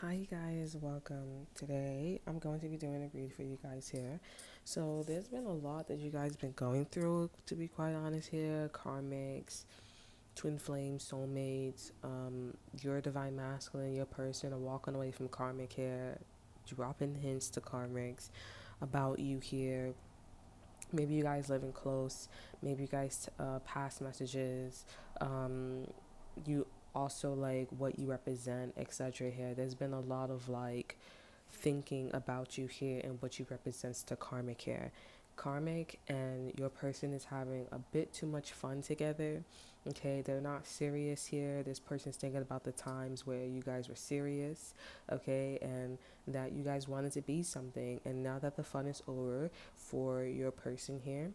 Hi, you guys, welcome. Today, I'm going to be doing a read for you guys here. So, there's been a lot that you guys been going through, to be quite honest, here karmics, twin flames, soulmates, your divine masculine, your person are walking away from karmic here, dropping hints to karmics about you here. Maybe you guys living close, maybe you guys pass messages, you also like what you represent, etc. Here, there's been a lot of like thinking about you here and what you represents to karmic here. Karmic and your person is having a bit too much fun together. Okay, they're not serious here. This person's thinking about the times where you guys were serious, okay, and that you guys wanted to be something. And now that the fun is over for your person here,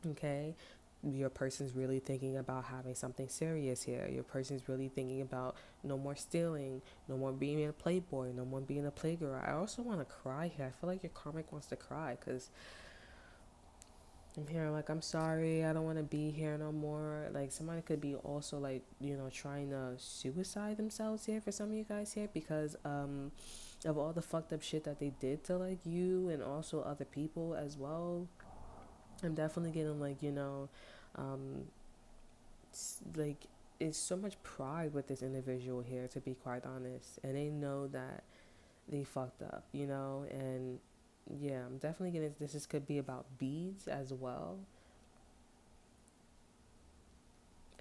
okay, your person's really thinking about having something serious here. Your person's really thinking about no more stealing, no more being a playboy, no more being a playgirl. I also want to cry here. I feel like your karmic wants to cry because I'm here like, I'm sorry, I don't want to be here no more. Like somebody could be also like, trying to suicide themselves here for some of you guys here because of all the fucked up shit that they did to like you and also other people as well. I'm definitely getting like, um like it's so much pride with this individual here, to be quite honest, and they know that they fucked up, and yeah, I'm definitely getting this could be about beads as well.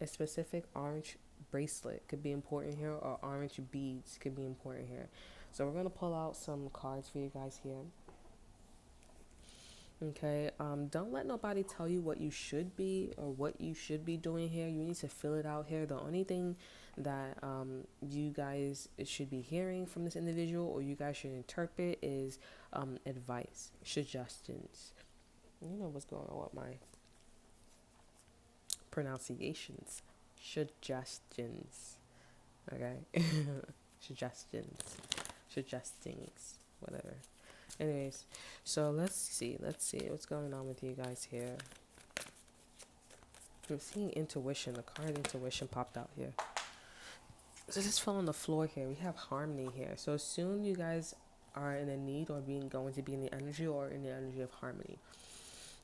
A specific orange bracelet could be important here, or orange beads could be important here. So we're gonna pull out some cards for you guys here. Okay, don't let nobody tell you what you should be or what you should be doing here. You need to fill it out here. The only thing that you guys should be hearing from this individual, or you guys should interpret, is advice, suggestions. You know what's going on with my pronunciations. Suggestions. Okay, suggestions, suggestings, whatever. Anyways, so let's see what's going on with you guys here. I'm seeing intuition. The card intuition popped out here. So this fell on the floor here. We have harmony here. So soon you guys are in a need or being going to be in the energy or in the energy of harmony.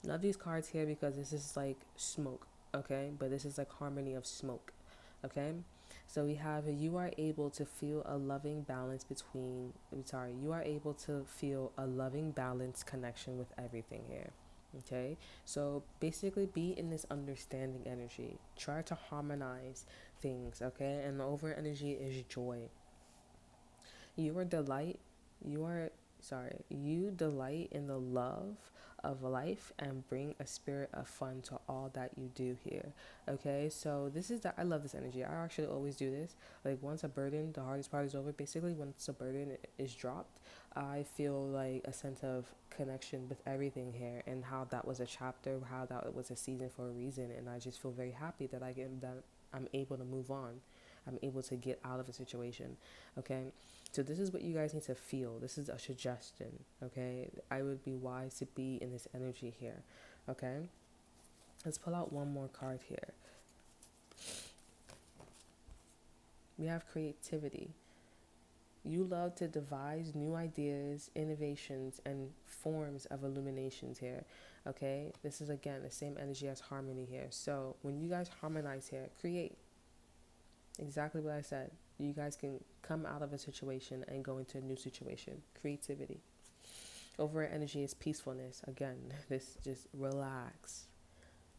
Love these cards here because this is like smoke, okay? But this is like harmony of smoke, okay? So we have you are able to feel a loving balance between, you are able to feel a loving balance connection with everything here. Okay, so basically be in this understanding energy. Try to harmonize things, okay? And the over energy is joy. You are delight, you are, you delight in the love of life and bring a spirit of fun to all that you do here. Okay, so this is I love this energy. I actually always do this. Like once a burden, the hardest part is over. Basically, once a burden is dropped, I feel like a sense of connection with everything here and how that was a chapter, how that was a season for a reason, and I just feel very happy that I'm able to move on. I'm able to get out of a situation. Okay, so this is what you guys need to feel. This is a suggestion, okay? I would be wise to be in this energy here, okay? Let's pull out one more card here. We have creativity. You love to devise new ideas, innovations, and forms of illuminations here, okay? This is, again, the same energy as harmony here. So when you guys harmonize here, create. Exactly what I said. You guys can come out of a situation and go into a new situation. Creativity. Over energy is peacefulness. Again, this just relax.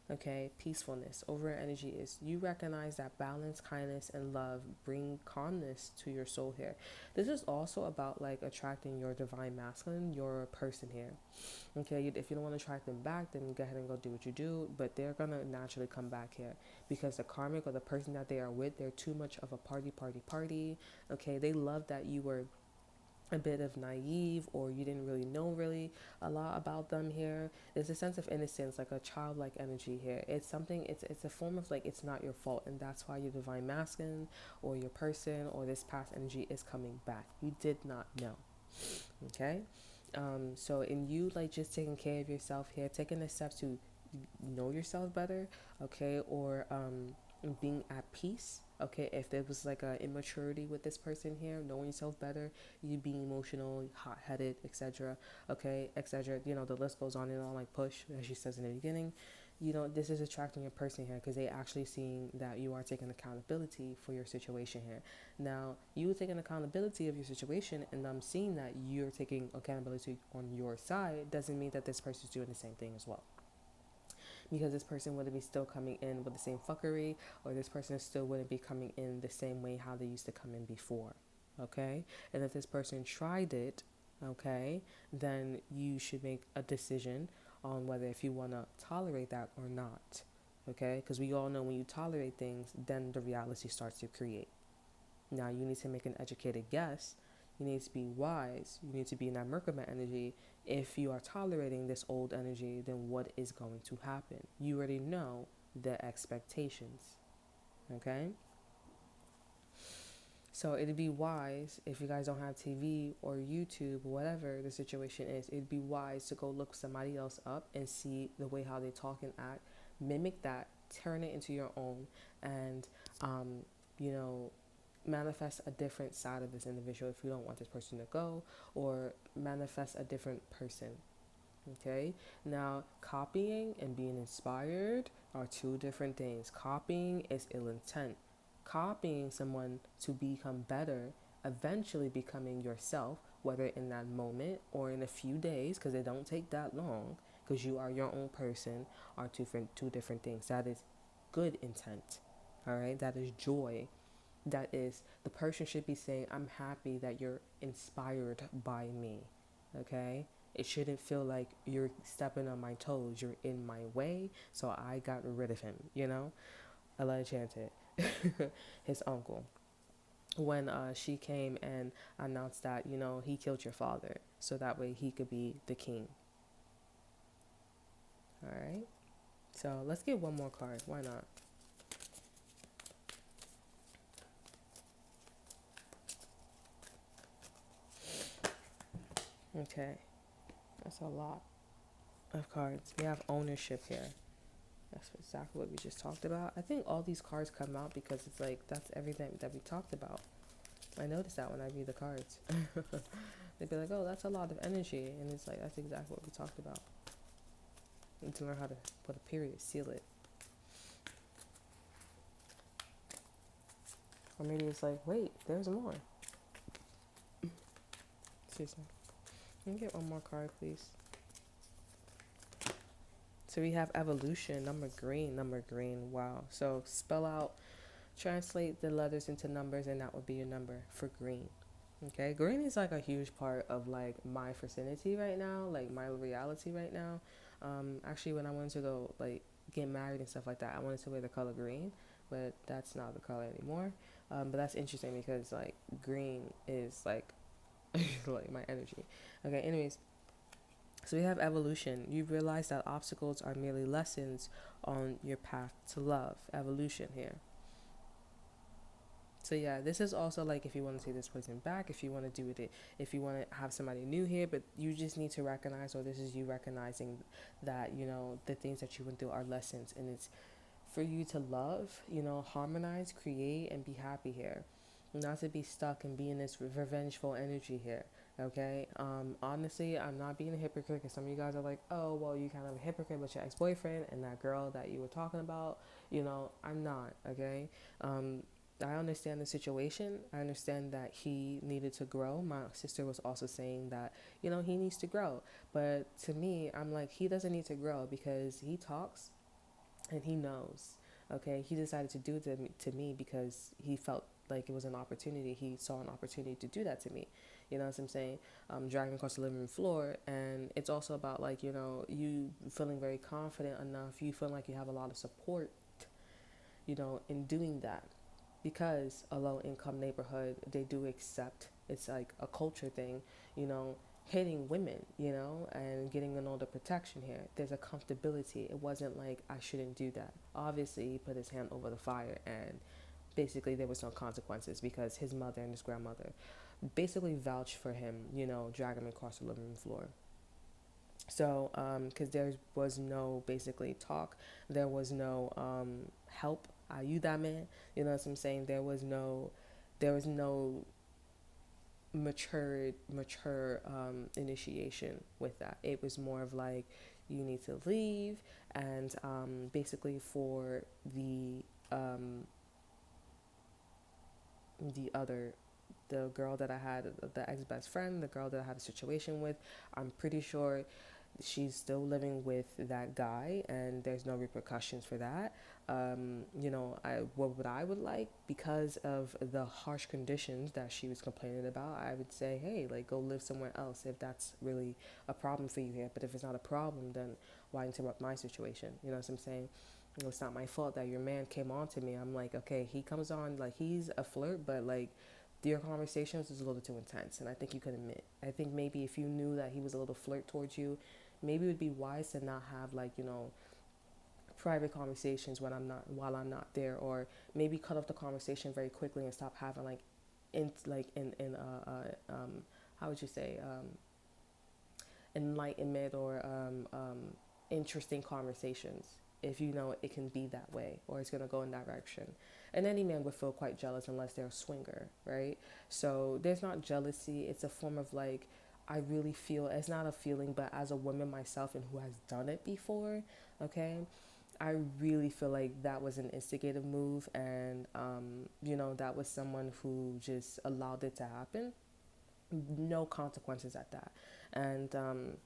Okay, peacefulness. Over energy is you recognize that balance, kindness, and love bring calmness to your soul here. This is also about like attracting your divine masculine, your person here. Okay, if you don't want to attract them back, then go ahead and go do what you do, but they're gonna naturally come back here because the karmic or the person that they are with, they're too much of a party. Okay, they love that you were a bit of naive or you didn't really know really a lot about them here. There's a sense of innocence, like a childlike energy here. It's something, it's a form of like it's not your fault, and that's why your divine masculine or your person or this past energy is coming back. You did not know. Okay, so in you like just taking care of yourself here, taking the steps to know yourself better, okay, or being at peace, Okay, if there was like a immaturity with this person here, knowing yourself better, you being emotional, hot-headed, etc. Okay, etc. You know, the list goes on and on, like push, as she says in the beginning. You know, this is attracting a person here because they actually seeing that you are taking accountability for your situation here. Now, you taking accountability of your situation and them seeing that you're taking accountability on your side doesn't mean that this person's doing the same thing as well, because this person wouldn't be still coming in with the same fuckery, or this person still wouldn't be coming in the same way how they used to come in before. Okay, and if this person tried it, okay, then you should make a decision on whether if you want to tolerate that or not. Okay, because we all know when you tolerate things, then the reality starts to create. Now you need to make an educated guess. You need to be wise. You need to be in that Merkaba energy. If you are tolerating this old energy, then what is going to happen? You already know the expectations. Okay? So it'd be wise, if you guys don't have TV or YouTube, whatever the situation is, it'd be wise to go look somebody else up and see the way how they talk and act, mimic that, turn it into your own, and you know, manifest a different side of this individual if you don't want this person to go, or manifest a different person. Okay, now copying and being inspired are two different things. Copying is ill intent. Copying someone to become better, eventually becoming yourself, whether in that moment or in a few days, because it don't take that long, because you are your own person, are two different things. That is good intent. All right, that is joy. That is, the person should be saying, I'm happy that you're inspired by me. Okay? It shouldn't feel like you're stepping on my toes, you're in my way, so I got rid of him, you know? Ella Enchanted, his uncle, when she came and announced that, you know, he killed your father, so that way he could be the king. All right? So let's get one more card. Why not? Okay. That's a lot of cards. We have ownership here. That's exactly what we just talked about. I think all these cards come out because it's like that's everything that we talked about. I notice that when I read the cards. They'd be like, oh, that's a lot of energy. And it's like, that's exactly what we talked about. You need to learn how to put a period, seal it. Or maybe it's like, wait, there's more. Excuse me. Can you get one more card, please? So we have evolution, number green, number green. Wow. So spell out, translate the letters into numbers, and that would be your number for green. Okay, green is like a huge part of like my vicinity right now, like my reality right now. Actually, when I wanted to go like get married and stuff like that, I wanted to wear the color green, but that's not the color anymore. But that's interesting because like green is like like my energy. Okay, anyways, so we have evolution. You realize that obstacles are merely lessons on your path to love. Evolution here. So yeah, this is also like if you want to take this person back, if you want to do it, if you want to have somebody new here, but you just need to recognize, or this is you recognizing that, you know, the things that you went through are lessons, and it's for you to love, you know, harmonize, create, and be happy here. Not to be stuck and be in this revengeful energy here. Okay. Honestly, I'm not being a hypocrite because some of you guys are like, oh, well, you kind of a hypocrite with your ex-boyfriend and that girl that you were talking about. You know, I'm not. Okay. I understand the situation. I understand that he needed to grow. My sister was also saying that, you know, he needs to grow. But to me, I'm like, he doesn't need to grow because he talks and he knows. Okay, he decided to do it to me because he felt like it was an opportunity. He saw an opportunity to do that to me. You know what I'm saying? Dragging across the living room floor, and it's also about like, you know, you feeling very confident enough. You feel like you have a lot of support, you know, in doing that, because a low income neighborhood, they do accept, it's like a culture thing, you know, hitting women, you know, and getting an older protection here. There's a comfortability. It wasn't like I shouldn't do that. Obviously, he put his hand over the fire, and basically there was no consequences because his mother and his grandmother basically vouched for him, you know, dragging him across the living room floor. So, because there was no basically talk, there was no help, Are you that man? You know what I'm saying? There was no mature initiation with that. It was more of like, you need to leave, and basically for um, the other the girl that I had, the ex best friend, the girl that I had a situation with, I'm pretty sure she's still living with that guy, and there's no repercussions for that. What would I would like, because of the harsh conditions that she was complaining about, I would say, hey, like, go live somewhere else if that's really a problem for you here. But if it's not a problem, then why interrupt my situation? You know what I'm saying? It's not my fault that your man came on to me. I'm like, okay, he comes on like he's a flirt, but like your conversations is a little too intense, and I think you could admit. I think maybe if you knew that he was a little flirt towards you, maybe it would be wise to not have, like, private conversations when I'm not while I'm not there, or maybe cut off the conversation very quickly and stop having like how would you say, enlightenment or interesting conversations, if you know it can be that way or it's going to go in that direction. And any man would feel quite jealous unless they're a swinger, right? So there's not jealousy, it's a form of like, I really feel, it's not a feeling, but as a woman myself and who has done it before, okay, I really feel like that was an instigative move, and that was someone who just allowed it to happen, no consequences at that. And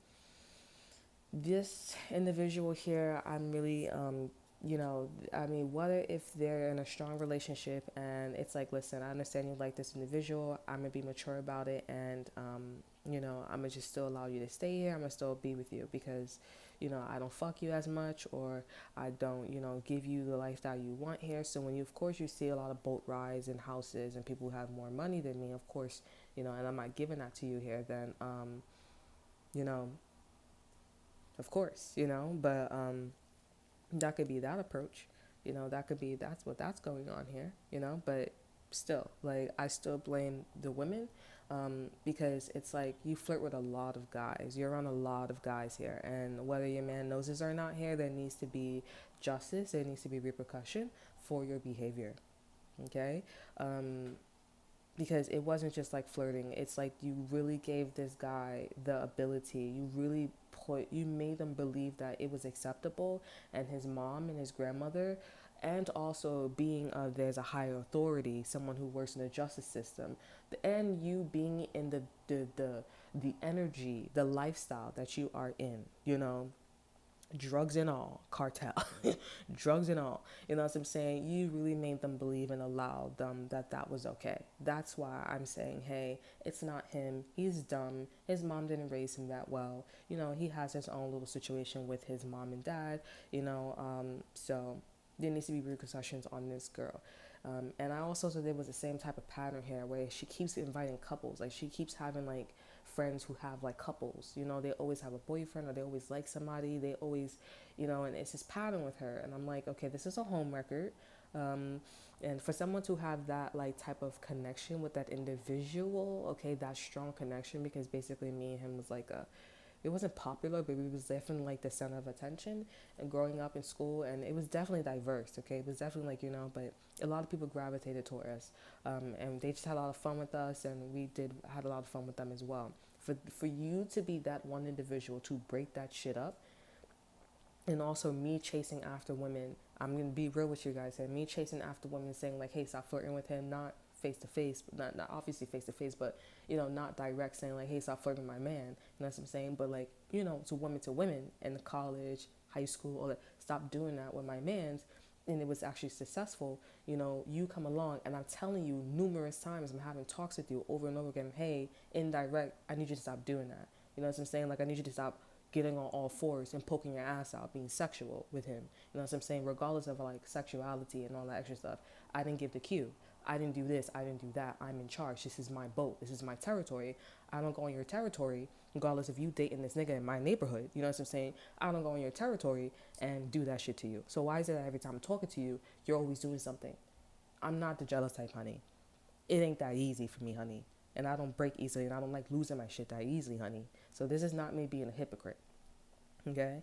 this individual here, I'm really, I mean, whether if they're in a strong relationship and it's like, listen, I understand you like this individual, I'm gonna be mature about it, and I'm gonna just still allow you to stay here. I'm gonna still be with you because, I don't fuck you as much, or I don't, give you the lifestyle you want here. So when you, of course, you see a lot of boat rides and houses and people who have more money than me, of course, and I'm not giving that to you here, then, you know, of course, but that could be that approach, that could be, that's what that's going on here, but still, like, I still blame the women, because it's like you flirt with a lot of guys, you're around a lot of guys here, and whether your man knows this or not here, there needs to be justice, there needs to be repercussion for your behavior, okay? Because it wasn't just like flirting. It's like you really gave this guy the ability. You made them believe that it was acceptable, and his mom and his grandmother, and also being there's a higher authority, someone who works in the justice system, and you being in the energy, the lifestyle that you are in, drugs and all, cartel, drugs and all, what I'm saying? You really made them believe and allowed them that that was okay. That's why I'm saying, hey, it's not him. He's dumb. His mom didn't raise him that well. He has his own little situation with his mom and dad, so there needs to be repercussions on this girl. And I also said there was the same type of pattern here where she keeps inviting couples. Like, she keeps having like friends who have like couples, they always have a boyfriend, or they always like somebody, they always, and it's this pattern with her. And I'm like, okay, this is a home record. And for someone to have that like type of connection with that individual, okay, that strong connection, because basically me and him was like it wasn't popular, but we was definitely like the center of attention. And growing up in school, and it was definitely diverse, okay, it was definitely like, but a lot of people gravitated toward us, and they just had a lot of fun with us, and we had a lot of fun with them as well. For you to be that one individual to break that shit up, and also me chasing after women, I'm gonna be real with you guys here, me chasing after women saying like, hey, stop flirting with him, not face to face, not obviously face to face, but not direct, saying like, hey, stop flirting with my man, that's what I'm saying, but like, to women in college, high school, all that, stop doing that with my man's, and it was actually successful. You come along, and I'm telling you numerous times, I'm having talks with you over and over again, hey, indirect, I need you to stop doing that. What I'm saying? Like, I need you to stop getting on all fours and poking your ass out, being sexual with him. What I'm saying? Regardless of like sexuality and all that extra stuff, I didn't give the cue. I didn't do this, I didn't do that. I'm in charge. This is my boat. This is my territory. I don't go on your territory, regardless of you dating this nigga in my neighborhood. You know what I'm saying? I don't go on your territory and do that shit to you. So why is it that every time I'm talking to you, you're always doing something? I'm not the jealous type, honey. It ain't that easy for me, honey. And I don't break easily, and I don't like losing my shit that easily, honey. So this is not me being a hypocrite, okay?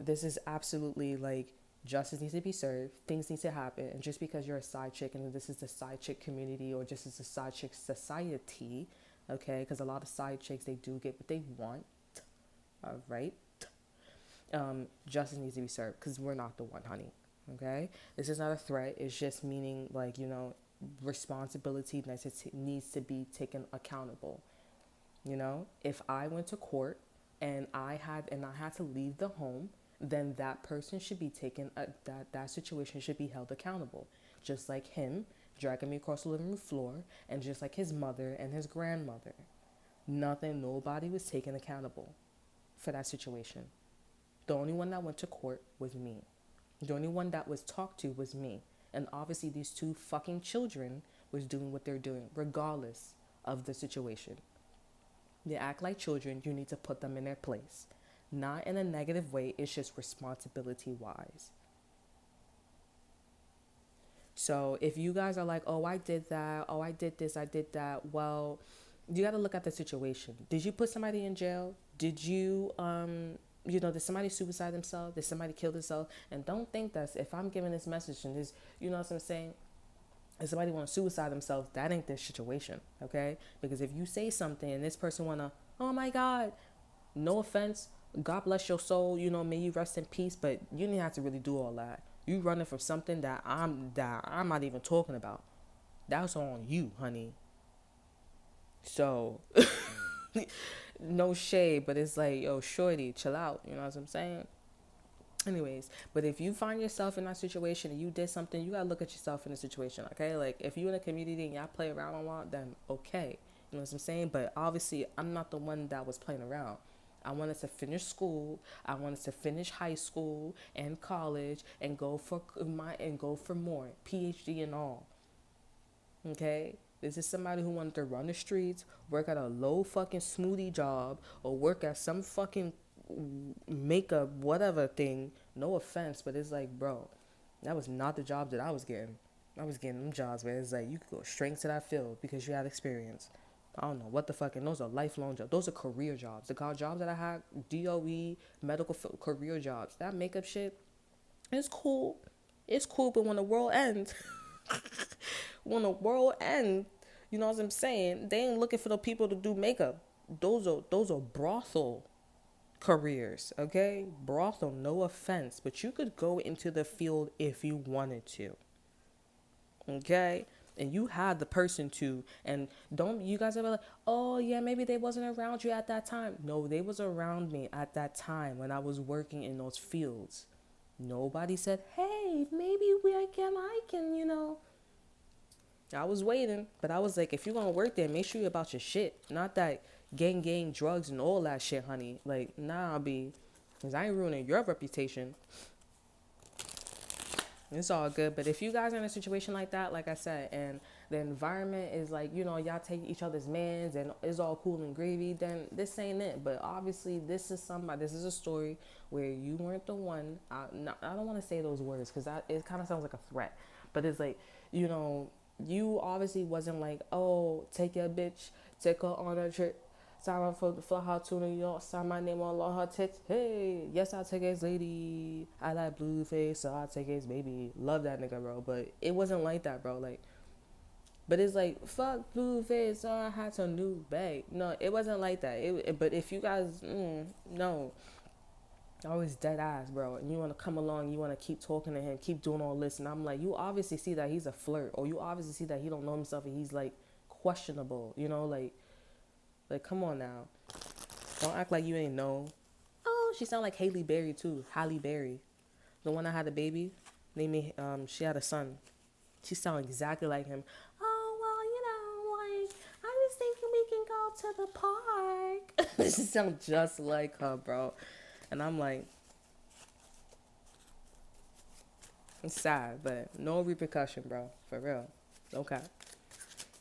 This is absolutely like Justice needs to be served. Things need to happen. And just because you're a side chick and this is the side chick community or just as a side chick society, okay? Because a lot of side chicks, they do get what they want, all right? Justice needs to be served because we're not the one, honey, okay? This is not a threat. It's just meaning, like, you know, responsibility needs to be taken accountable. You know, if I went to court and I had to leave the home, then that person should be taken, that situation should be held accountable. Just like him dragging me across the living room floor, and just like his mother and his grandmother. Nobody was taken accountable for that situation. The only one that went to court was me. The only one that was talked to was me. And obviously these two fucking children was doing what they're doing, regardless of the situation. They act like children, you need to put them in their place. Not in a negative way, it's just responsibility wise. So if you guys are like, oh, I did that, oh, I did this, I did that, well, you got to look at the situation. Did you put somebody in jail? Did you, did somebody suicide themselves? Did somebody kill themselves? And don't think that if I'm giving this message and this, you know what I'm saying? If somebody want to suicide themselves, that ain't their situation, okay? Because if you say something and this person want to, oh my God, no offense, God bless your soul, may you rest in peace, but you didn't have to really do all that. You running from something that I'm not even talking about. That's on you, honey. So, no shade, but it's like, yo, shorty, chill out, you know what I'm saying? Anyways, but if you find yourself in that situation and you did something, you gotta look at yourself in the situation, okay? Like, if you're in a community and y'all play around a lot, then okay, you know what I'm saying? But obviously, I'm not the one that was playing around. I wanted to finish school. I wanted to finish high school and college and go for more, PhD and all. Okay? This is somebody who wanted to run the streets, work at a low fucking smoothie job, or work at some fucking makeup whatever thing. No offense, but it's like, bro, that was not the job that I was getting. I was getting them jobs where it's like you could go straight to that field because you had experience. I don't know what the fuck, and those are lifelong jobs. Those are career jobs. The jobs that I had, DOE, medical career jobs. That makeup shit, it's cool. It's cool, but when the world ends, when the world ends, you know what I'm saying? They ain't looking for the people to do makeup. Those are brothel careers, okay? Brothel, no offense, but you could go into the field if you wanted to, okay? And you had the person to, and don't you guys ever like, oh yeah, maybe they wasn't around you at that time. No, they was around me at that time when I was working in those fields. Nobody said, hey, maybe I can, I was waiting, but I was like, if you're gonna work there, make sure you're about your shit. Not that gang, drugs and all that shit, honey. Like, nah, because I ain't ruining your reputation. It's all good. But if you guys are in a situation like that, like I said, and the environment is like, y'all take each other's mans and it's all cool and gravy, then this ain't it. But obviously, this is a story where you weren't the one. I don't want to say those words because it kind of sounds like a threat. But it's like, you obviously wasn't like, oh, take your bitch, take her on a trip. Sign up for her to New York, sign my name on all her tits. Hey, yes, I'll take his lady. I like Blueface, so I'll take his baby. Love that nigga, bro. But it wasn't like that, bro. Like, but it's like, fuck Blueface, so I had some new bag. No, it wasn't like that. But if you guys, no. I was dead ass, bro. And you want to come along, you want to keep talking to him, keep doing all this. And I'm like, you obviously see that he's a flirt. Or you obviously see that he don't know himself and he's, like, questionable. Like, come on now. Don't act like you ain't know. Oh, she sound like Haley Berry, too. Halle Berry. The one that had a baby. She had a son. She sound exactly like him. Oh, well, I was thinking we can go to the park. She sound just like her, bro. And I'm like, it's sad, but no repercussion, bro. For real. Okay.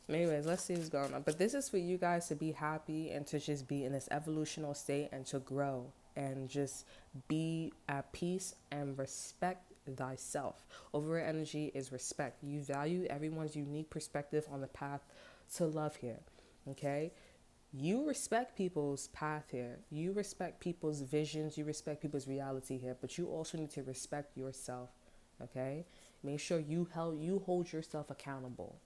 Anyways, let's see what's going on. But this is for you guys to be happy and to just be in this evolutional state and to grow and just be at peace and respect thyself. Overall energy is respect. You value everyone's unique perspective on the path to love here. Okay? You respect people's path here. You respect people's visions. You respect people's reality here. But you also need to respect yourself. Okay? Make sure you hold yourself accountable,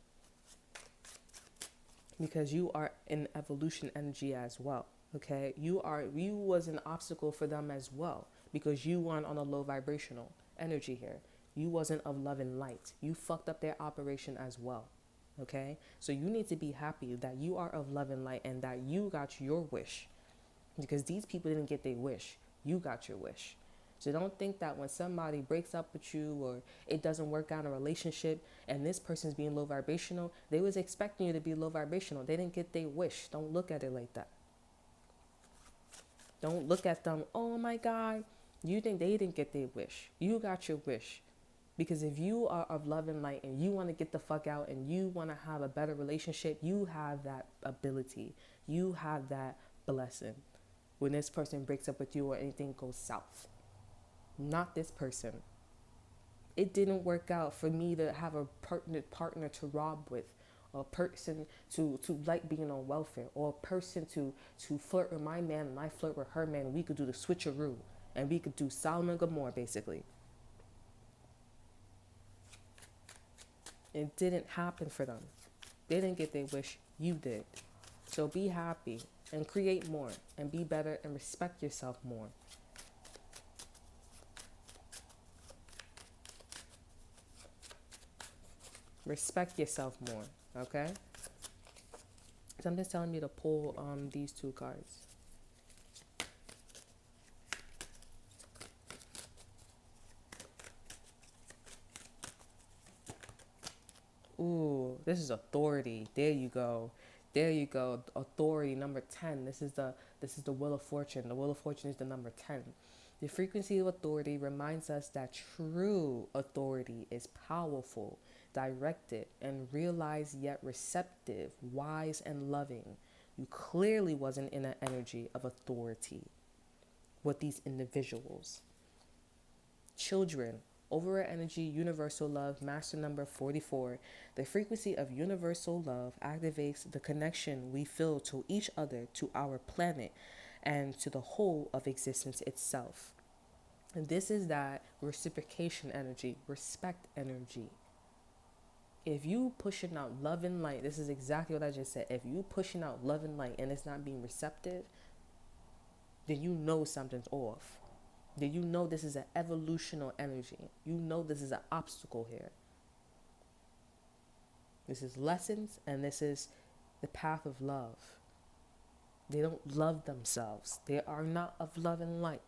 because you are in evolution energy as well. Okay? You was an obstacle for them as well, because you weren't on a low vibrational energy here. You wasn't of love and light. You fucked up their operation as well. Okay? So you need to be happy that you are of love and light and that you got your wish, because these people didn't get their wish. You got your wish. So don't think that when somebody breaks up with you or it doesn't work out in a relationship and this person's being low vibrational, they was expecting you to be low vibrational. They didn't get their wish. Don't look at it like that. Don't look at them, oh my God, you think they didn't get their wish. You got your wish. Because if you are of love and light and you want to get the fuck out and you want to have a better relationship, you have that ability. You have that blessing when this person breaks up with you or anything goes south. Not this person. It didn't work out for me to have a partner to rob with, or a person to like being on welfare, or a person to flirt with my man and I flirt with her man, and we could do the switcheroo and we could do Solomon and Gomorrah basically. It didn't happen for them. They didn't get their wish. You did. So be happy and create more and be better and respect yourself more. Respect yourself more, okay? Something's telling me to pull these two cards. Ooh, this is authority. There you go. There you go. Authority number 10. This is the Wheel of Fortune. The Wheel of Fortune is the number 10. The frequency of authority reminds us that true authority is powerful, directed, and realized yet receptive, wise and loving. You clearly wasn't in an energy of authority with these individuals. Children, overall energy, universal love, master number 44. The frequency of universal love activates the connection we feel to each other, to our planet, and to the whole of existence itself. And this is that reciprocation energy, respect energy. If you pushing out love and light, this is exactly what I just said. If you pushing out love and light and it's not being receptive, then you know something's off. Then you know this is an evolutional energy. You know this is an obstacle here. This is lessons and this is the path of love. They don't love themselves. They are not of love and light.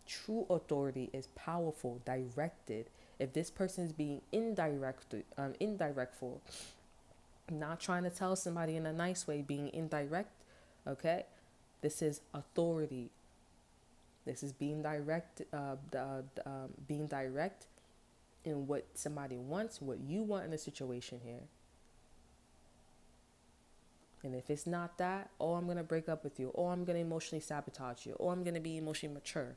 True authority is powerful, directed. If this person is being indirectful, not trying to tell somebody in a nice way, being indirect, okay? This is authority. This is being direct, being direct in what somebody wants, what you want in a situation here. And if it's not that, oh, I'm going to break up with you, or I'm going to emotionally sabotage you, or I'm going to be emotionally mature.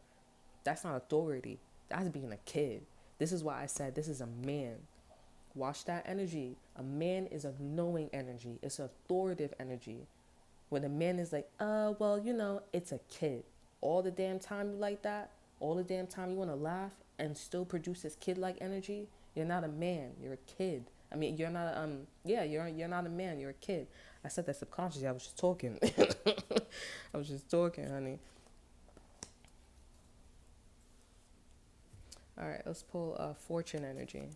That's not authority. That's being a kid. This is why I said this is a man. Watch that energy. A man is a knowing energy. It's an authoritative energy. When a man is like, well, it's a kid. All the damn time you like that, all the damn time you want to laugh and still produce this kid-like energy, you're not a man. You're a kid. I mean, you're not you're not a man. You're a kid. I said that subconsciously. I was just talking. I was just talking, honey. All right, let's pull fortune energy.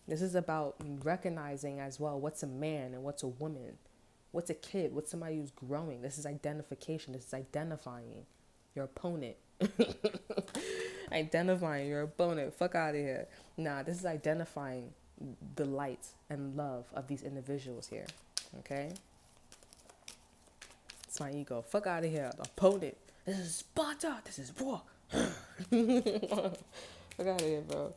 This is about recognizing as well what's a man and what's a woman. What's a kid? What's somebody who's growing? This is identification. This is identifying your opponent. Identifying your opponent. Fuck out of here. Nah, this is identifying the light and love of these individuals here. Okay? It's my ego. Fuck out of here. The opponent. This is Sparta. This is war. Fuck out of here, bro.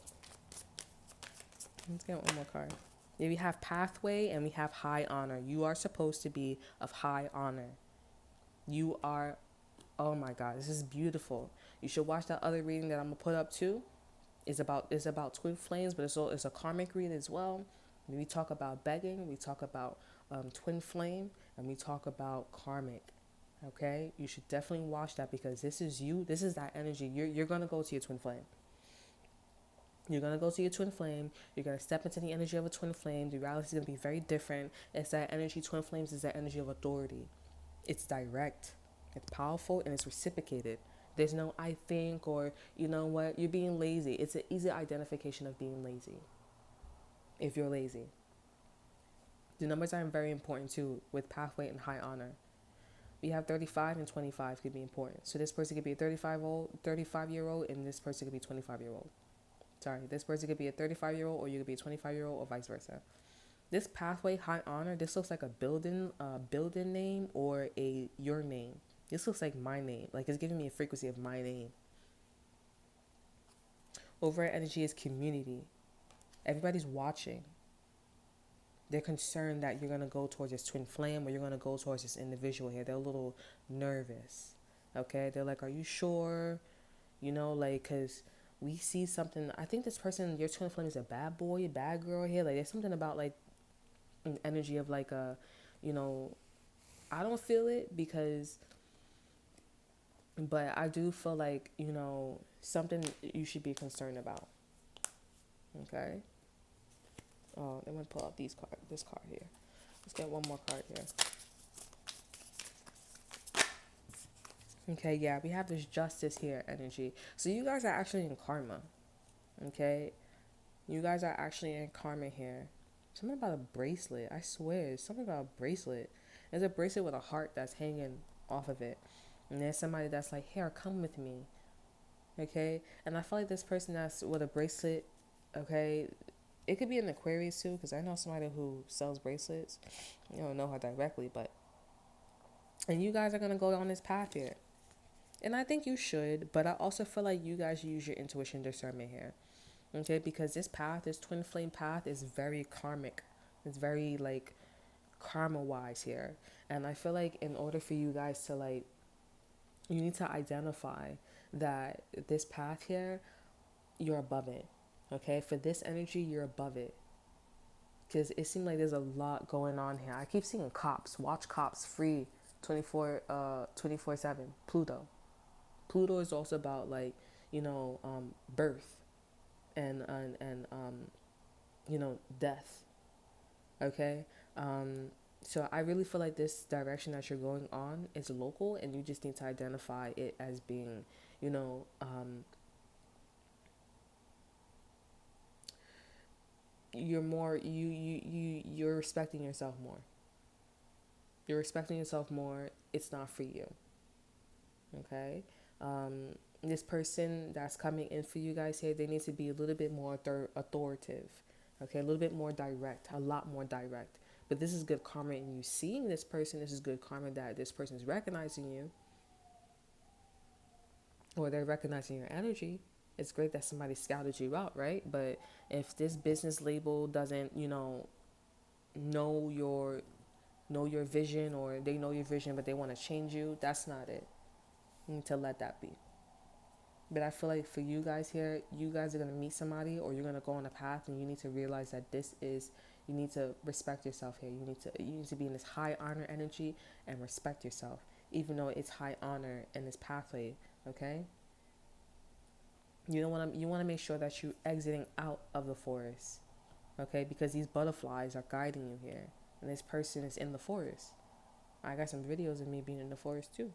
Let's get one more card. Yeah, we have pathway and we have high honor. You are supposed to be of high honor. You are, oh my God, this is beautiful. You should watch that other reading that I'm gonna put up too. It's about twin flames, but it's a karmic read as well. When we talk about begging, we talk about twin flame, and we talk about karmic. Okay, you should definitely watch that because this is you. This is that energy. You're gonna go to your twin flame. You're gonna go to your twin flame. You're gonna step into the energy of a twin flame. The reality is gonna be very different. It's that energy. Twin flames is that energy of authority. It's direct. It's powerful and it's reciprocated. There's no I think or you know what, you're being lazy. It's an easy identification of being lazy if you're lazy. The numbers are very important too with pathway and high honor. We have 35 and 25 could be important. So this person could be a 35-year-old and this person could be 25-year-old. Sorry, this person could be a 35-year-old or you could be a 25-year-old or vice versa. This pathway, high honor, this looks like a building name or your name. This looks like my name. Like it's giving me a frequency of my name. Overall energy is community. Everybody's watching. They're concerned that you're going to go towards this twin flame or you're going to go towards this individual here. They're a little nervous. Okay? They're like, are you sure? You know, like, because we see something. I think this person, your twin flame is a bad boy, bad girl here. Like, there's something about, like, an energy of, like, a, you know, I don't feel it because, but I do feel like, you know, something you should be concerned about. Okay? Oh, I'm going to pull out this card here. Let's get one more card here. Okay, yeah, we have this justice here energy. So you guys are actually in karma. Okay? You guys are actually in karma here. Something about a bracelet. I swear, something about a bracelet. There's a bracelet with a heart that's hanging off of it. And there's somebody that's like, here, come with me. Okay? And I feel like this person that's with a bracelet, okay, it could be an Aquarius too, because I know somebody who sells bracelets. You don't know her directly, but, and you guys are going to go on this path here. And I think you should, but I also feel like you guys use your intuition discernment here. Okay, because this path, this twin flame path is very karmic. It's very like karma wise here. And I feel like in order for you guys to like, you need to identify that this path here, you're above it. Okay, for this energy, you're above it. Because it seems like there's a lot going on here. I keep seeing cops. Watch cops free 24/7. Pluto. Pluto is also about like, you know, birth and you know, death. Okay? So I really feel like this direction that you're going on is local and you just need to identify it as being, you know, you're more you're respecting yourself more. You're respecting yourself more. It's not for you. Okay? This person that's coming in for you guys here, they need to be a little bit more authoritative. Okay? A little bit more direct. A lot more direct. But this is good karma in you seeing this person. This is good karma that this person is recognizing you. Or they're recognizing your energy. It's great that somebody scouted you out, right? But if this business label doesn't, you know your vision, or they know your vision but they want to change you, that's not it. You need to let that be. But I feel like for you guys here, you guys are going to meet somebody or you're going to go on a path and you need to realize that you need to respect yourself here. You need to be in this high honor energy and respect yourself, even though it's high honor in this pathway, okay? You want to make sure that you're exiting out of the forest, okay? Because these butterflies are guiding you here. And this person is in the forest. I got some videos of me being in the forest too.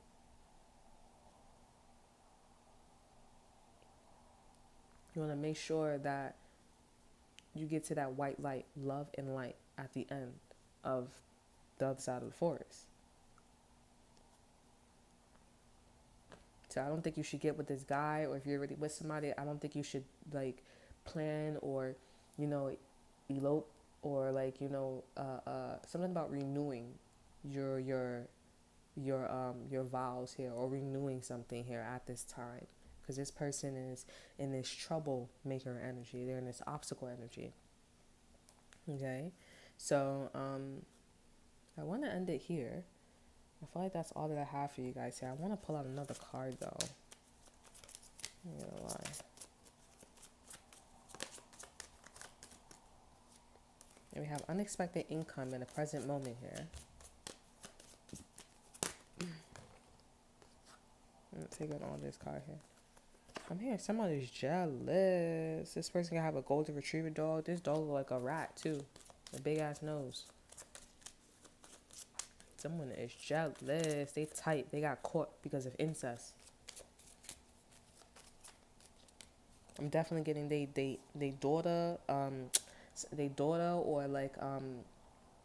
You want to make sure that you get to that white light, love and light at the end of the other side of the forest. So I don't think you should get with this guy, or if you're already with somebody, I don't think you should like plan or, you know, elope or like, you know, something about renewing your vows here or renewing something here at this time. Because this person is in this troublemaker energy. They're in this obstacle energy. Okay? So, I want to end it here. I feel like that's all that I have for you guys here. I want to pull out another card, though. I'm not gonna lie. And we have unexpected income in the present moment here. Let's take on all this card here. I'm hearing somebody's jealous. This person can have a golden retriever dog. This dog look like a rat too. A big ass nose. Someone is jealous. They tight. They got caught because of incest. I'm definitely getting they daughter, they daughter or like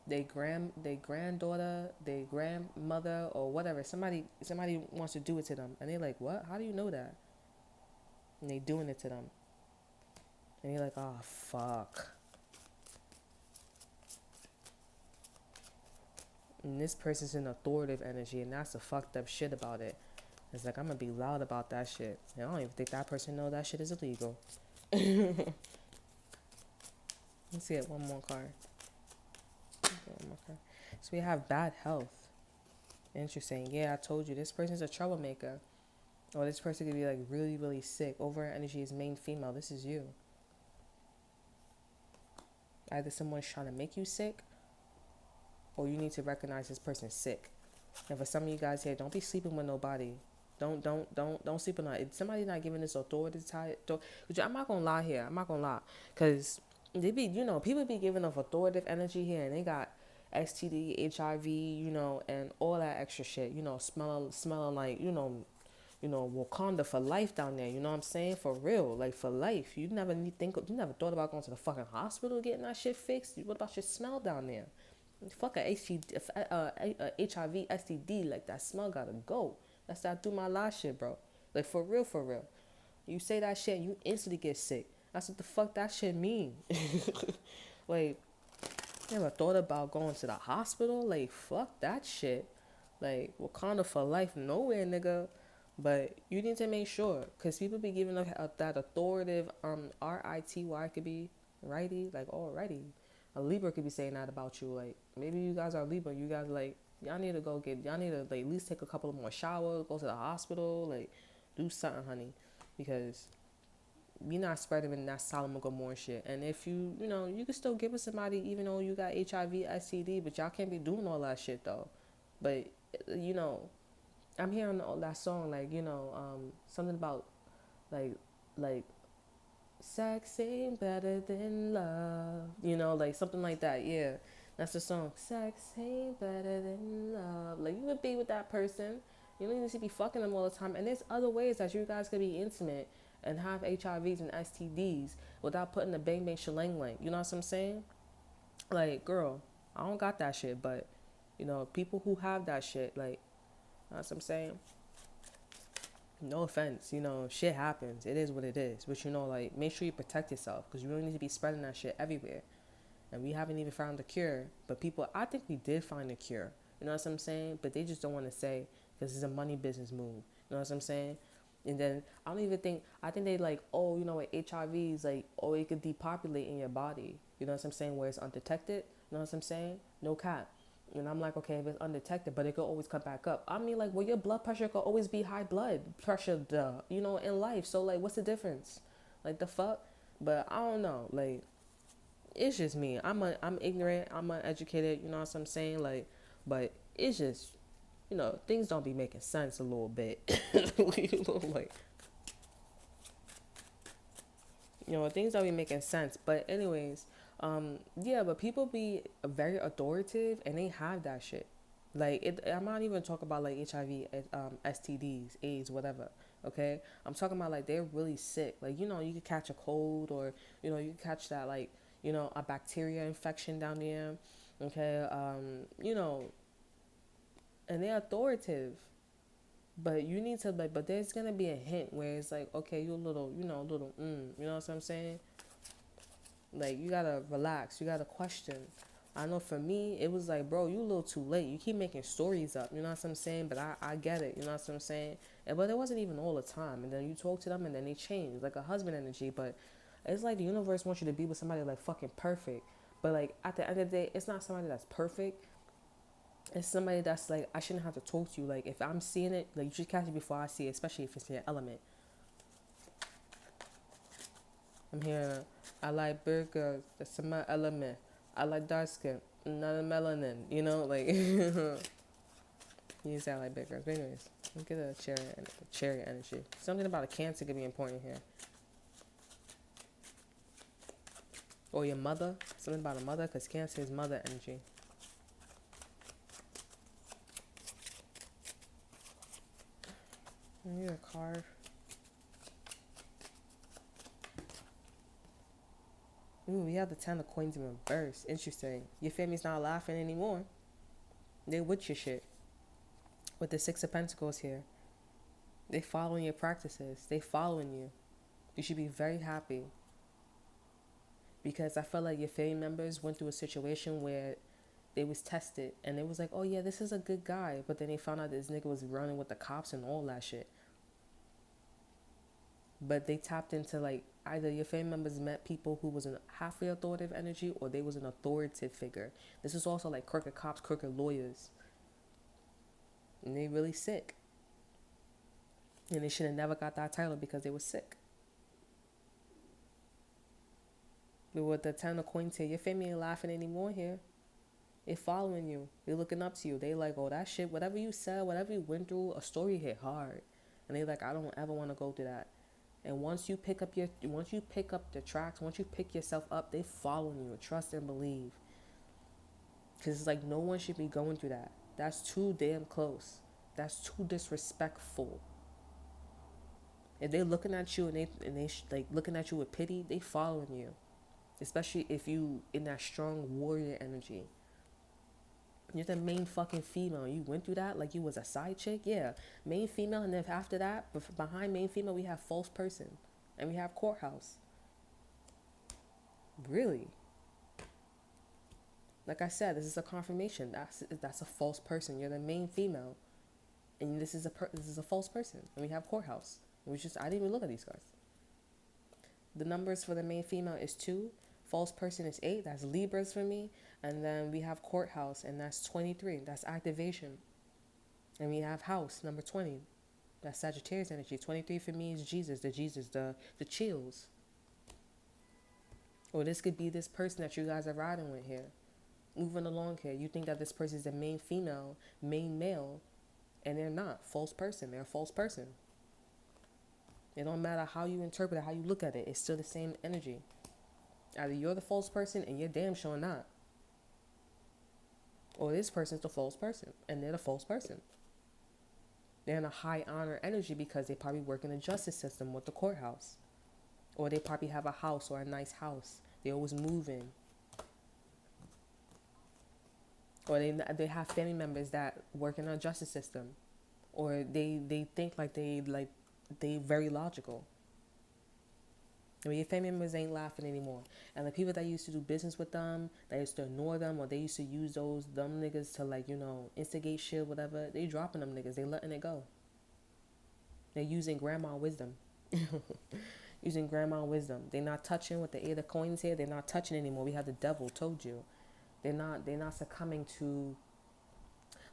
they granddaughter, they grandmother or whatever. Somebody wants to do it to them, and they like, what? How do you know that? And they doing it to them, and you're like, oh fuck. And this person's in authoritative energy, and that's the fucked up shit about it. It's like, I'm gonna be loud about that shit. And I don't even think that person know that shit is illegal. Let's see it. One more card. So we have bad health. Interesting. Yeah, I told you this person's a troublemaker. Or this person could be like really, really sick. Over energy is main female. This is you. Either someone's trying to make you sick, or you need to recognize this person's sick. And for some of you guys here, don't be sleeping with nobody. Don't sleep with nobody. If somebody's not giving this authority to, I'm not gonna lie here. I'm not gonna lie, cause they be, people be giving off authoritative energy here, and they got STD, HIV, and all that extra shit. Smelling like, Wakanda for life down there. You know what I'm saying? For real, like for life. You never thought about going to the fucking hospital getting that shit fixed. What about your smell down there? Fuck a HIV, STD, like that smell gotta go. That's that do my last shit, bro. Like for real, for real. You say that shit and you instantly get sick. That's what the fuck that shit mean. Like, never thought about going to the hospital? Like, fuck that shit. Like, Wakanda for life, nowhere, nigga. But you need to make sure, because people be giving up that authoritative, R-I-T-Y could be righty, like already. A Libra could be saying that about you. Like, maybe you guys are Libra. You guys, like, y'all need to like, at least take a couple of more showers, go to the hospital, like, do something, honey. Because we not spreading in that Solomon Gomorrah shit. And if you can still give it somebody even though you got HIV, STD, but y'all can't be doing all that shit, though. But, I'm hearing that song, like, something about, like, sex ain't better than love, like something like that. Yeah, that's the song. Sex ain't better than love. Like, you could be with that person, you don't need to be fucking them all the time. And there's other ways that you guys could be intimate and have HIVs and STDs without putting the bang bang shalang lang. You know what I'm saying? Like, girl, I don't got that shit, but people who have that shit, like, you know what I'm saying? No offense, shit happens. It is what it is. But, like, make sure you protect yourself, because you don't need to be spreading that shit everywhere. And we haven't even found the cure. But I think we did find a cure. You know what I'm saying? But they just don't want to say, because it's a money business move. You know what I'm saying? And then I think they like, with HIVs, like, it could depopulate in your body. You know what I'm saying? Where it's undetected. You know what I'm saying? No cap. And I'm like, okay, if it's undetected, but it could always come back up. I mean, like, well, your blood pressure could always be high blood pressure, in life. So, like, what's the difference? Like, the fuck? But I don't know. Like, it's just me. I'm ignorant. I'm uneducated. You know what I'm saying? Like, but it's just, things don't be making sense a little bit. Like, things don't be making sense. But anyways, yeah, but people be very authoritative and they have that shit. Like, I'm not even talking about like HIV, STDs, AIDS, whatever. Okay, I'm talking about like they're really sick. Like, you could catch a cold, or you could catch that, like, a bacteria infection down there. Okay, and they're authoritative. But you need to, like, but there's gonna be a hint where it's like, okay, you a little, you know what I'm saying? Like, you gotta relax, you gotta question. I know for me, it was like, bro, you a little too late. You keep making stories up, you know what I'm saying? But I get it, you know what I'm saying? But it wasn't even all the time. And then you talk to them and then they change, like a husband energy. But it's like the universe wants you to be with somebody like fucking perfect. But like at the end of the day, it's not somebody that's perfect. It's somebody that's like, I shouldn't have to talk to you. Like, if I'm seeing it, like, you should catch it before I see it, especially if it's in your element. I'm hearing, I like burgers, that's in my element. I like dark skin, none of melanin. You know, like you sound like big girls. But anyways, let me get a cherry energy. Something about a Cancer could be important here, or your mother. Something about a mother, because Cancer is mother energy. I need a card. Ooh, we have the Ten of Coins in reverse. Interesting. Your family's not laughing anymore. They with your shit. With the Six of Pentacles here. They following your practices. They following you. You should be very happy. Because I felt like your family members went through a situation where they was tested. And they was like, oh yeah, this is a good guy. But then they found out this nigga was running with the cops and all that shit. But they tapped into like either your family members met people who was an halfway authoritative energy or they was an authoritative figure. This is also like crooked cops, crooked lawyers. And they really sick. And they should have never got that title because they were sick. But with the Ten of Coins here, your family ain't laughing anymore here. They following you. They looking up to you. They like, oh, that shit, whatever you said, whatever you went through, a story hit hard. And they like, I don't ever want to go through that. And once you pick up the tracks, once you pick yourself up, they following you. Trust and believe. Because it's like no one should be going through that. That's too damn close. That's too disrespectful. If they're looking at you and they like looking at you with pity, they following you. Especially if you in that strong warrior energy. You're the main fucking female. You went through that like you was a side chick. Yeah, main female, and then after that, behind main female, we have false person, and we have courthouse. Really? Like I said, this is a confirmation. That's a false person. You're the main female, and this is a false person, and we have courthouse. I didn't even look at these cards. The numbers for the main female is 2. False person is 8. That's Libras for me. And then we have courthouse, and that's 23. That's activation. And we have house, number 20. That's Sagittarius energy. 23 for me is the chills. Or this could be this person that you guys are riding with here. Moving along here. You think that this person is the main female, main male, and they're not. False person. They're a false person. It don't matter how you interpret it, how you look at it. It's still the same energy. Either you're the false person and you're damn sure not. Or this person's the false person and they're the false person. They're in a high honor energy because they probably work in the justice system with the courthouse. Or they probably have a house or a nice house. They always moving. Or they have family members that work in a justice system. Or they think like they very logical. I mean, your family members ain't laughing anymore. And the people that used to do business with them, that used to ignore them, or they used to use those dumb niggas to like, instigate shit, whatever, they dropping them niggas. They letting it go. They're using grandma wisdom. Using grandma wisdom. They're not touching with the 8 of coins here. They're not touching anymore. We have the devil, told you. They're not succumbing to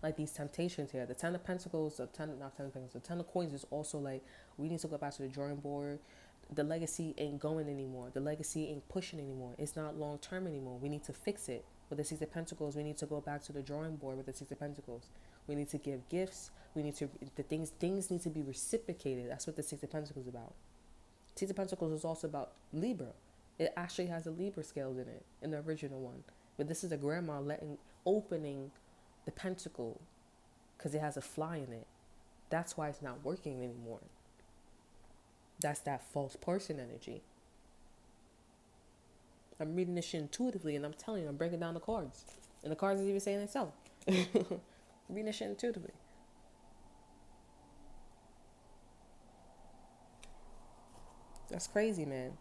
like these temptations here. The 10 of Pentacles, the 10 of Coins is also like, we need to go back to the drawing board. The legacy ain't going anymore. The legacy ain't pushing anymore. It's not long term anymore. We need to fix it. With the 6 of Pentacles, we need to go back to the drawing board with the 6 of Pentacles. We need to give gifts. Things need to be reciprocated. That's what the 6 of Pentacles is about. 6 of Pentacles is also about Libra. It actually has the Libra scales in it, in the original one. But this is a grandma opening the pentacle because it has a fly in it. That's why it's not working anymore. That's that false person energy. I'm reading this shit intuitively and I'm telling you, I'm breaking down the cards. And the cards is even saying itself. Reading this shit intuitively. That's crazy, man.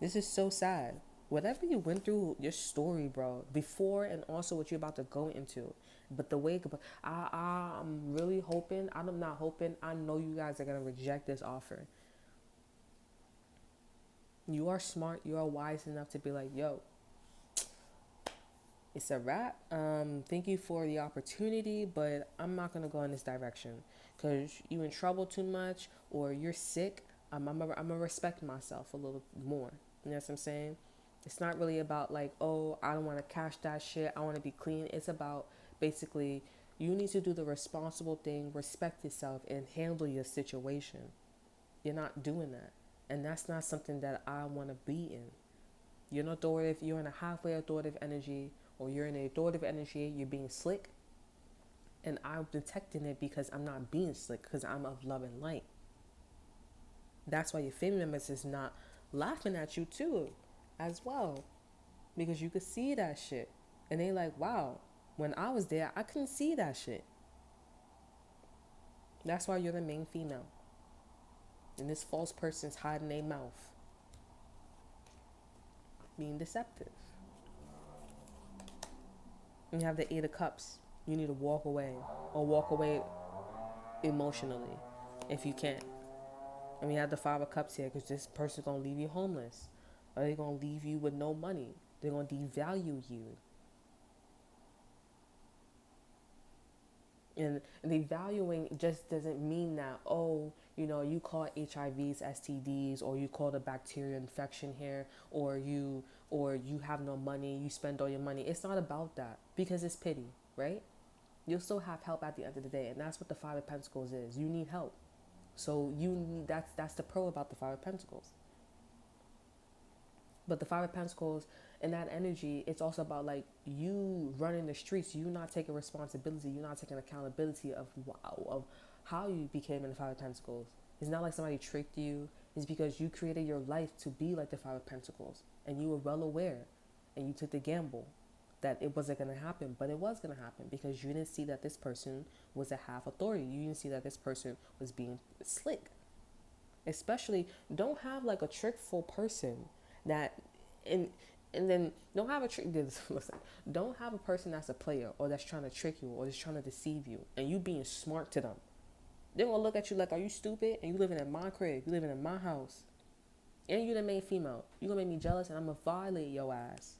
This is so sad. Whatever you went through, your story, bro, before and also what you're about to go into. But the way, I'm really hoping, I'm not hoping, I know you guys are going to reject this offer. You are smart, you are wise enough to be like, yo, it's a wrap. Thank you for the opportunity, but I'm not going to go in this direction. Because you in trouble too much or you're sick, I'm going to respect myself a little more. You know what I'm saying? It's not really about like, oh, I don't want to cash that shit. I want to be clean. It's about basically you need to do the responsible thing, respect yourself, and handle your situation. You're not doing that. And that's not something that I want to be in. You're not authoritative. You're in a halfway authoritative energy, or you're in a authoritative energy. You're being slick, and I'm detecting it because I'm not being slick because I'm of love and light. That's why your family members is not laughing at you too, as well, because you could see that shit, and they like, wow. When I was there, I couldn't see that shit. That's why you're the main female, and this false person's hiding their mouth, being deceptive. And you have the Eight of Cups. You need to walk away, or walk away emotionally, if you can. And we have the Five of Cups here because this person's gonna leave you homeless, or they're gonna leave you with no money. They're gonna devalue you. And devaluing just doesn't mean that, oh, you call HIVs STDs, or you call the bacterial infection here, or you have no money, you spend all your money. It's not about that, because it's pity, right? You'll still have help at the end of the day, and that's what the Five of Pentacles is. You need help. So that's the pro about the Five of Pentacles. But the Five of Pentacles and that energy, it's also about like you running the streets, you not taking responsibility, you not taking accountability of how you became in the Five of Pentacles. It's not like somebody tricked you. It's because you created your life to be like the Five of Pentacles, and you were well aware, and you took the gamble that it wasn't going to happen, but it was going to happen because you didn't see that this person was a half authority. You didn't see that this person was being slick. Especially, don't have like a trickful person that, and then don't have a trick. Listen, don't have a person that's a player, or that's trying to trick you, or that's trying to deceive you, and you being smart to them. They're gonna look at you like, are you stupid? And you living in my crib, you living in my house, and you the main female. You gonna make me jealous, and I'm gonna violate your ass.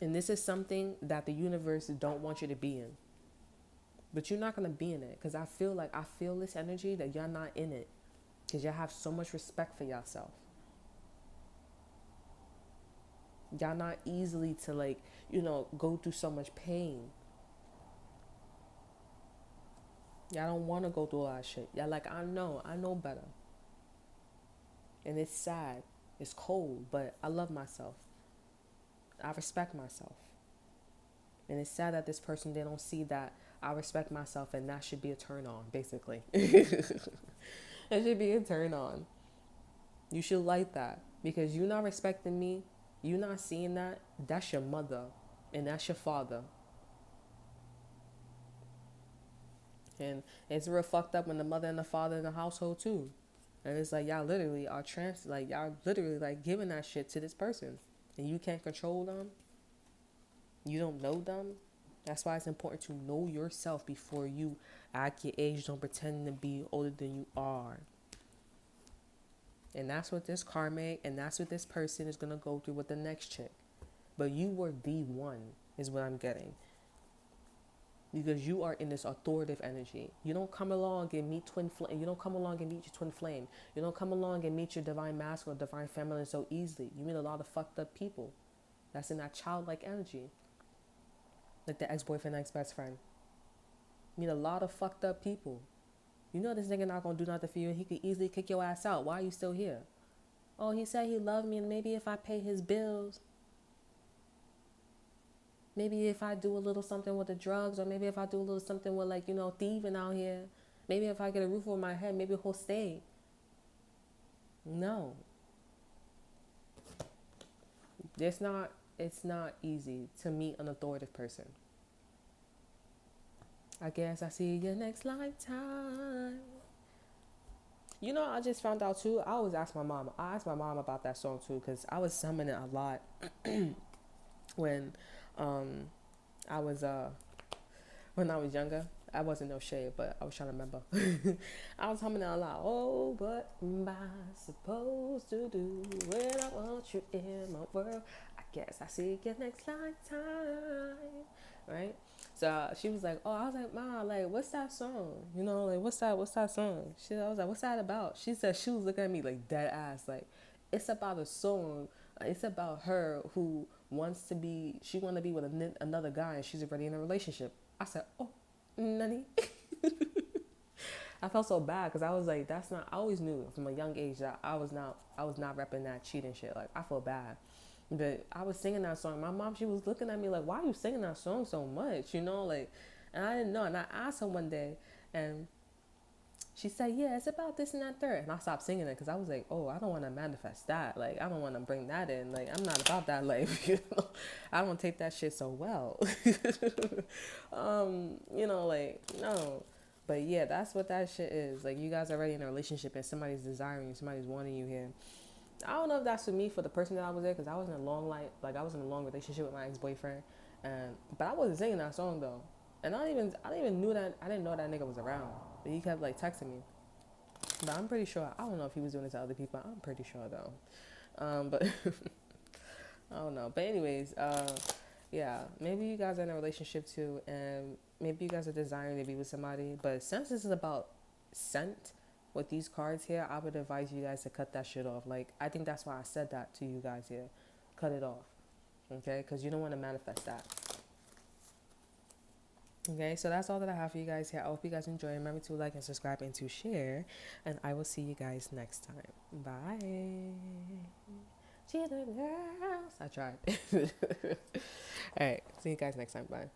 And this is something that the universe don't want you to be in. But you're not going to be in it, because I feel this energy that you're not in it, because y'all have so much respect for yourself. Y'all not easily to go through so much pain. Y'all don't want to go through all that shit. Y'all like, I know better. And it's sad. It's cold, but I love myself. I respect myself. And it's sad that this person, they don't see that I respect myself, and that should be a turn on, basically. It should be a turn on. You should like that, because you're not respecting me. You're not seeing that. That's your mother, and that's your father. And it's real fucked up when the mother and the father in the household too. And it's like y'all literally are y'all literally like giving that shit to this person, and you can't control them. You don't know them. That's why it's important to know yourself before you act your age. Don't pretend to be older than you are. And that's what this karmic, and that's what this person is going to go through with the next chick. But you were the one, is what I'm getting. Because you are in this authoritative energy. You don't come along and meet twin flame. You don't come along and meet your twin flame. You don't come along and meet your divine masculine, divine feminine so easily. You meet a lot of fucked up people. That's in that childlike energy. Like the ex-boyfriend, ex-best friend. You meet a lot of fucked up people. You know this nigga not gonna do nothing for you, and he could easily kick your ass out. Why are you still here? Oh, he said he loved me, and maybe if I pay his bills, maybe if I do a little something with the drugs, or maybe if I do a little something with thieving out here, maybe if I get a roof over my head, maybe he'll stay. No. It's not easy to meet an authoritative person. I guess I see you next lifetime. I just found out too. I always ask my mom. I asked my mom about that song too, because I was humming it a lot when I was younger. I wasn't no shade, but I was trying to remember. I was humming it a lot. Oh, what am I supposed to do when I want you in my world? I guess I see you next lifetime. right? So she was like, "Oh," I was like, "Ma, like, what's that song? You know, like, what's that song?" I was like, "What's that about?" She said she was looking at me like dead ass, like, "It's about a song. It's about her who wants to be. She want to be with another guy, and she's already in a relationship." I said, "Oh, nani?" I felt so bad because I was like, "That's not." I always knew from a young age that I was not repping that cheating shit. Like, I feel bad. But I was singing that song. My mom, she was looking at me like, "Why are you singing that song so much?" You know, like, and I didn't know. And I asked her one day, and she said, "Yeah, it's about this and that third." And I stopped singing it because I was like, "Oh, I don't want to manifest that. Like, I don't want to bring that in. Like, I'm not about that life. You know, I don't take that shit so well. You know, like, no." But yeah, that's what that shit is. Like, you guys are already in a relationship and somebody's desiring you, somebody's wanting you here. I don't know if that's for me for the person that I was there because I was in a long like I was in a long relationship with my ex boyfriend, and but I wasn't singing that song though, and I didn't even knew that I didn't know that nigga was around, but he kept like texting me, but I'm pretty sure I don't know if he was doing it to other people. I'm pretty sure though, but I don't know. But anyways, yeah, maybe you guys are in a relationship too, and maybe you guys are desiring to be with somebody. But since this is about scent with these cards here, I would advise you guys to cut that shit off. Like, I think that's why I said that to you guys here. Cut it off, okay? Because you don't want to manifest that. Okay, so that's all that I have for you guys here. I hope you guys enjoy. Remember to like and subscribe and to share. And I will see you guys next time. Bye. Cheer the girls. I tried. All right, see you guys next time. Bye.